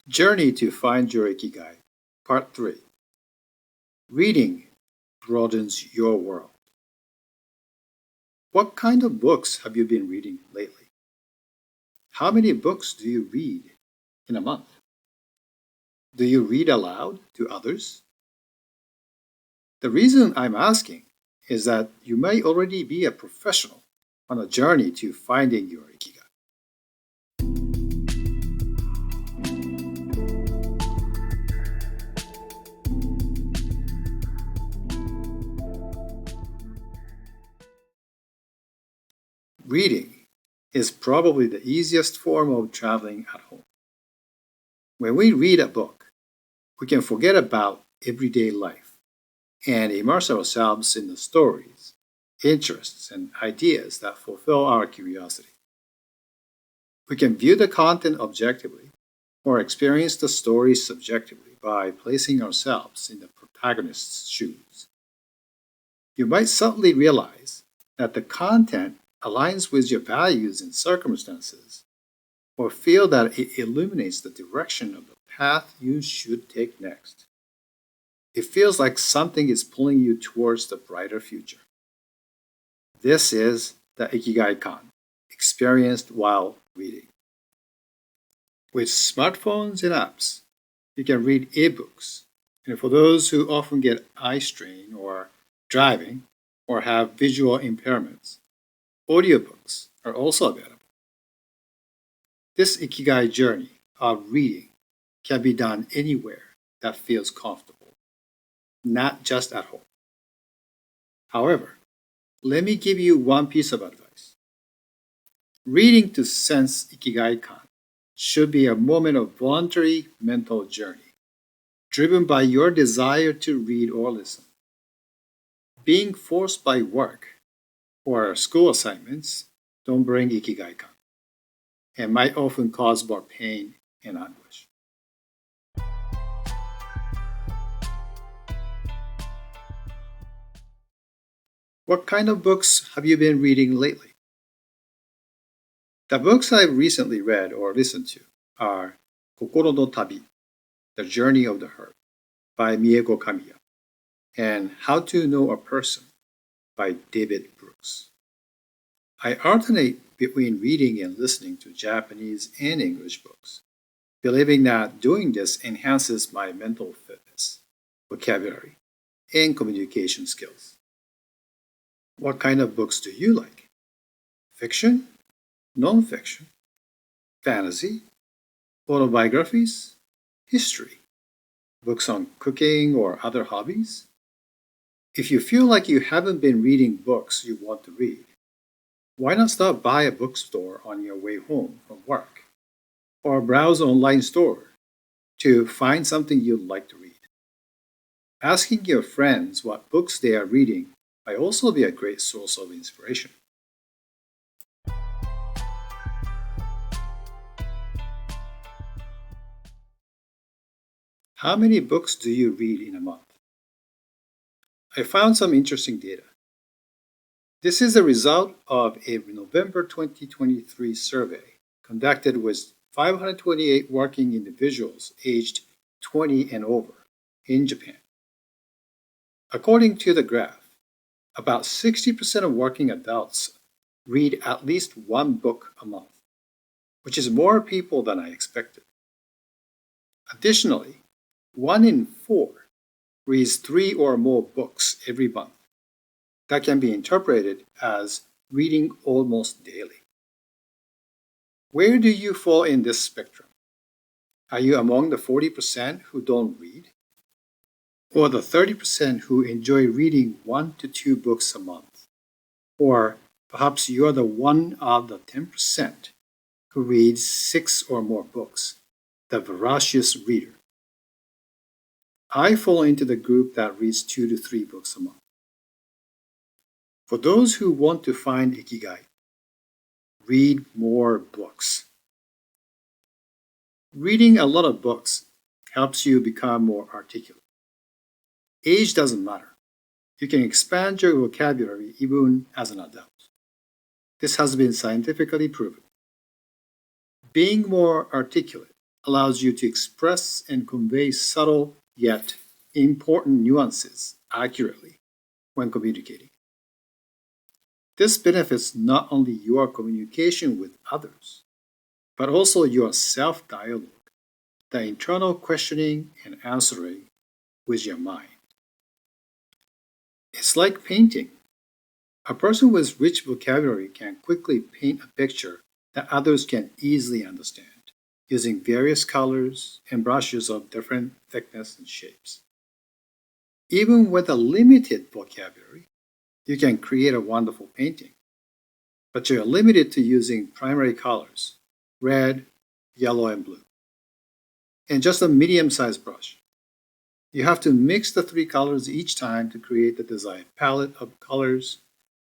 Journey to Find Your Ikigai, Part 3. Reading broadens your world. What kind of books have you been reading lately? How many books do you read in a month? Do you read aloud to others? The reason I'm asking is that you may already be a professional on a journey to finding your Ikigai. Reading is probably the easiest form of traveling at home. When we read a book, we can forget about everyday life and immerse ourselves in the stories, interests, and ideas that fulfill our curiosity. We can view the content objectively or experience the story subjectively by placing ourselves in the protagonist's shoes. You might subtly realize that the content aligns with your values and circumstances, or feel that it illuminates the direction of the path you should take next. It feels like something is pulling you towards the brighter future. This is the Ikigai-kan, experienced while reading. With smartphones and apps, you can read ebooks, and for those who often get eye strain or driving or have visual impairments, audiobooks are also available. This Ikigai journey of reading can be done anywhere that feels comfortable, not just at home. However, let me give you one piece of advice. Reading to sense Ikigai-kan should be a moment of voluntary mental journey, driven by your desire to read or listen. Being forced by work or school assignments don't bring Ikigai-kan and might often cause more pain and anguish. What kind of books have you been reading lately? The books I've recently read or listened to are Kokoro no Tabi, The Journey of the Heart by Mieko Kamiya, and How to Know a Person by David Brooks. I alternate between reading and listening to Japanese and English books, believing that doing this enhances my mental fitness, vocabulary, and communication skills. What kind of books do you like? Fiction? Nonfiction? Fantasy? Autobiographies? History? Books on cooking or other hobbies? If you feel like you haven't been reading books you want to read, why not stop by a bookstore on your way home from work or browse an online store to find something you'd like to read? Asking your friends what books they are reading might also be a great source of inspiration. How many books do you read in a month? I found some interesting data. This is a result of a November 2023 survey conducted with 528 working individuals aged 20 and over in Japan. According to the graph, about 60% of working adults read at least one book a month, which is more people than I expected. Additionally, 1 in 4 reads 3 or more books every month. That can be interpreted as reading almost daily. Where do you fall in this spectrum? Are you among the 40% who don't read? Or the 30% who enjoy reading 1 to 2 books a month? Or perhaps you're the one of the 10% who reads 6 or more books, the voracious reader. I fall into the group that reads 2 to 3 books a month. For those who want to find Ikigai, read more books. Reading a lot of books helps you become more articulate. Age doesn't matter. You can expand your vocabulary even as an adult. This has been scientifically proven. Being more articulate allows you to express and convey subtle yet important nuances accurately when communicating. This benefits not only your communication with others, but also your self dialogue, the internal questioning and answering with your mind. It's like painting. A person with rich vocabulary can quickly paint a picture that others can easily understand, using various colors and brushes of different thickness and shapes. Even with a limited vocabulary, you can create a wonderful painting, but you're limited to using primary colors, red, yellow, and blue, and just a medium-sized brush. You have to mix the three colors each time to create the desired palette of colors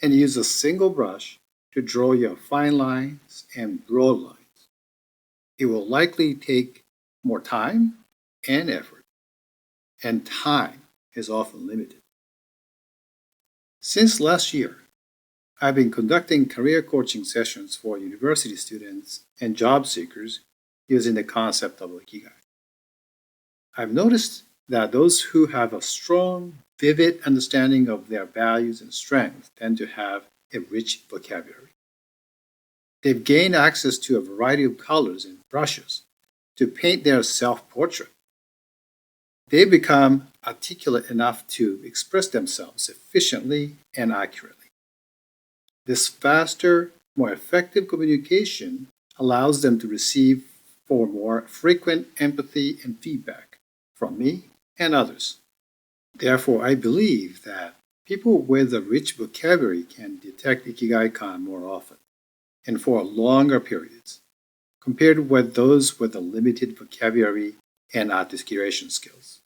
and use a single brush to draw your fine lines and broad lines. It will likely take more time and effort, and time is often limited. Since last year, I've been conducting career coaching sessions for university students and job seekers using the concept of Ikigai. I've noticed that those who have a strong, vivid understanding of their values and strengths tend to have a rich vocabulary. They've gained access to a variety of colors and brushes to paint their self portrait. They become articulate enough to express themselves efficiently and accurately. This faster, more effective communication allows them to receive for more frequent empathy and feedback from me and others. Therefore, I believe that people with a rich vocabulary can detect Ikigai-kan more often and for longer periods, compared with those with a limited vocabulary and articulation skills.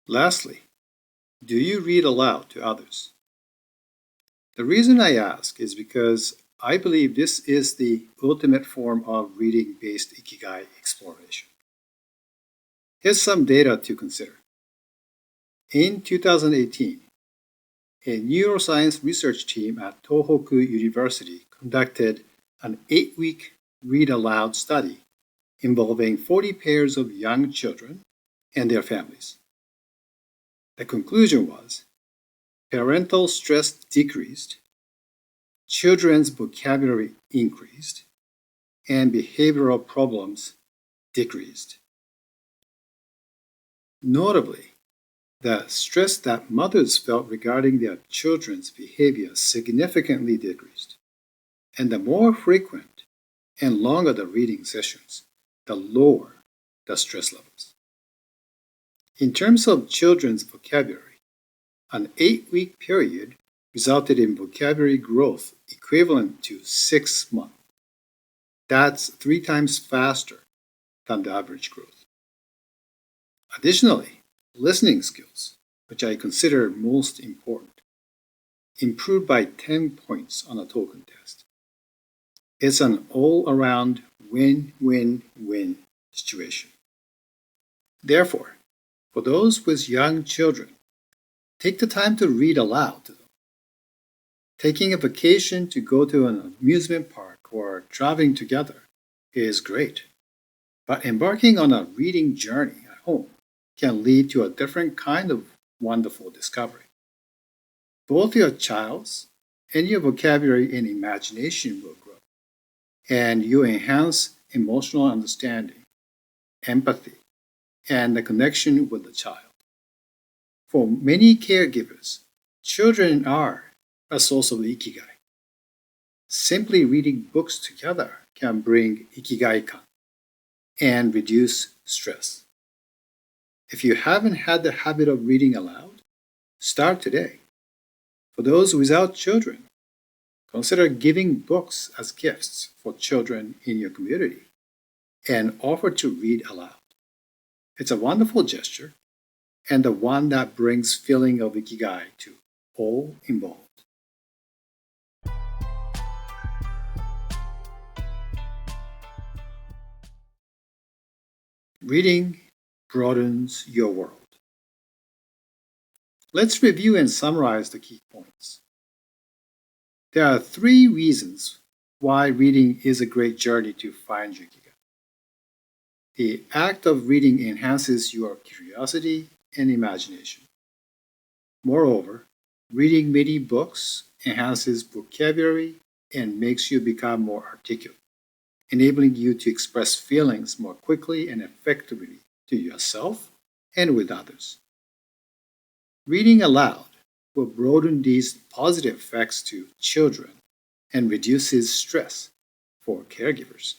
Lastly, do you read aloud to others? The reason I ask is because I believe this is the ultimate form of reading based Ikigai exploration. Here's some data to consider. In 2018, a neuroscience research team at Tohoku University conducted an 8-week read aloud study involving 40 pairs of young children and their families. The conclusion was parental stress decreased, children's vocabulary increased, and behavioral problems decreased. Notably, the stress that mothers felt regarding their children's behavior significantly decreased. And the more frequent and longer the reading sessions, the lower the stress levels. In terms of children's vocabulary, an 8-week period resulted in vocabulary growth equivalent to 6 months. That's 3 times faster than the average growth. Additionally, listening skills, which I consider most important, improved by 10 points on a token test. It's an all-around win-win-win situation. Therefore, for those with young children, take the time to read aloud to them. Taking a vacation to go to an amusement park or traveling together is great, but embarking on a reading journey at home can lead to a different kind of wonderful discovery. Both your child's and your vocabulary and imagination will grow, and you enhance emotional understanding, empathy, and the connection with the child. For many caregivers, children are a source of ikigai. Simply reading books together can bring ikigai-kan and reduce stress. If you haven't had the habit of reading aloud, start today. For those without children, consider giving books as gifts for children in your community and offer to read aloud. It's a wonderful gesture and the one that brings feeling of ikigai to all involved. Reading broadens your world. Let's review and summarize the key points. There are three reasons why reading is a great journey to find your Ikigai. The act of reading enhances your curiosity and imagination. Moreover, reading many books enhances vocabulary and makes you become more articulate, enabling you to express feelings more quickly and effectively to yourself and with others. Reading aloud will broaden these positive effects to children and reduces stress for caregivers.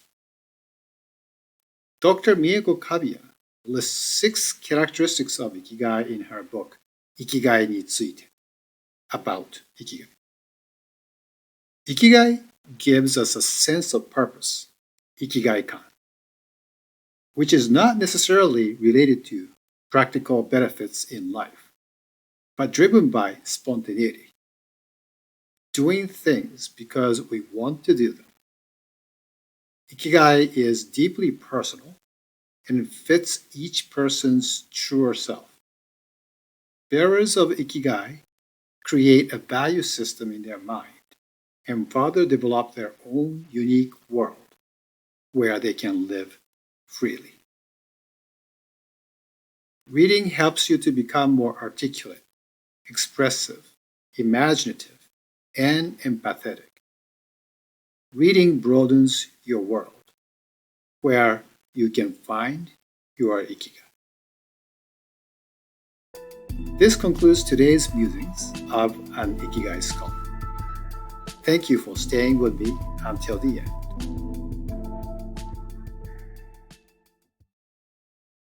Dr. Mieko Kabiya lists 6 characteristics of Ikigai in her book, Ikigai ni tsuite, about Ikigai. Ikigai gives us a sense of purpose, Ikigai-kan, which is not necessarily related to practical benefits in life, but driven by spontaneity, doing things because we want to do them. Ikigai is deeply personal and fits each person's truer self. Bearers of Ikigai create a value system in their mind and further develop their own unique world where they can live freely. Reading helps you to become more articulate, expressive, imaginative, and empathetic. Reading broadens your world where you can find your Ikigai. This concludes today's musings of an Ikigai scholar. Thank you for staying with me until the end.